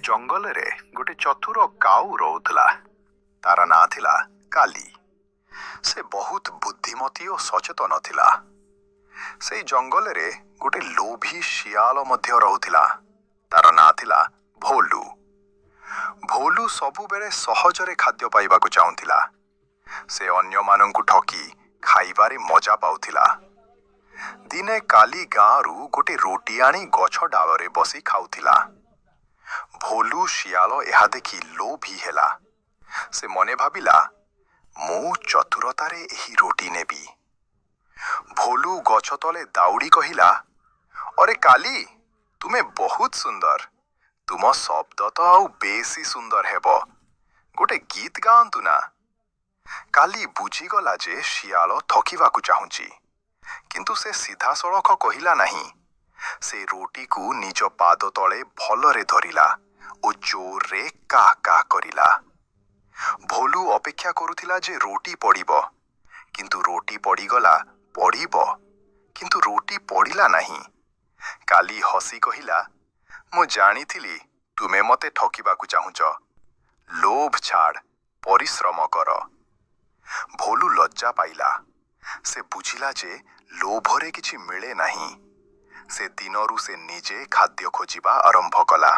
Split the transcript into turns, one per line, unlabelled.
ଜଙ୍ଗଲରେ ଗୋଟେ ଚତୁର କାଉ ରହୁଥିଲା। ତାର ନାଁ ଥିଲା କାଲି। ସେ ବହୁତ ବୁଦ୍ଧିମତୀ ଓ ସଚେତନ ଥିଲା। ସେଇ ଜଙ୍ଗଲରେ ଗୋଟେ ଲୋଭୀ ଶିଆଳ ମଧ୍ୟ ରହୁଥିଲା। ତାର ନାଁ ଥିଲା ଭୋଲୁ। ଭୋଲୁ ସବୁବେଳେ ସହଜରେ ଖାଦ୍ୟ ପାଇବାକୁ ଚାହୁଁଥିଲା। ସେ ଅନ୍ୟମାନଙ୍କୁ ଠକି ଖାଇବାରେ ମଜା ପାଉଥିଲା। ଦିନେ କାଲି ଗାଁରୁ ଗୋଟେ ରୋଟି ଆଣି ଗଛ ଡାଳରେ ବସି ଖାଉଥିଲା। ଭୋଲୁ ଶିଆଳ ଏହା ଦେଖି ଲୋଭୀ ହେଲା। ସେ ମନେ ଭାବିଲା, ମୁଁ ଚତୁରତାରେ ଏହି ରୋଟି ନେବି। ଭୋଲୁ ଗଛ ତଳେ ଦାଉଡ଼ି କହିଲା, ଅରେ କାଲି, ତୁମେ ବହୁତ ସୁନ୍ଦର। ତୁମ ଶବ୍ଦ ତ ଆଉ ବେଶୀ ସୁନ୍ଦର ହେବ। ଗୋଟେ ଗୀତ ଗାଆନ୍ତୁ ନା। କାଲି ବୁଝିଗଲା ଯେ ଶିଆଳ ଠକିବାକୁ ଚାହୁଁଛି, କିନ୍ତୁ ସେ ସିଧାସଳଖ କହିଲା ନାହିଁ। ସେ ରୋଟିକୁ ନିଜ ପାଦ ତଳେ ଭଲରେ ଧରିଲା ଓ ଜୋରରେ କା କା କରିଲା। ଭୋଲୁ ଅପେକ୍ଷା କରୁଥିଲା ଯେ ରୋଟି ପଡ଼ିବ, କିନ୍ତୁ ରୋଟି ପଡ଼ିଗଲା। ପଡ଼ିବ, କିନ୍ତୁ ରୋଟି ପଡ଼ିଲା ନାହିଁ। କାଲି ହସି କହିଲା, ମୁଁ ଜାଣିଥିଲି ତୁମେ ମୋତେ ଠକିବାକୁ ଚାହୁଁଛ। ଲୋଭ ଛାଡ଼, ପରିଶ୍ରମ କର। ଭୋଲୁ ଲଜ୍ଜା ପାଇଲା। ସେ ବୁଝିଲା ଯେ ଲୋଭରେ କିଛି ମିଳେ ନାହିଁ। ସେ ଦିନରୁ ସେ ନିଜେ ଖାଦ୍ୟ ଖୋଜିବା ଆରମ୍ଭ କଲା।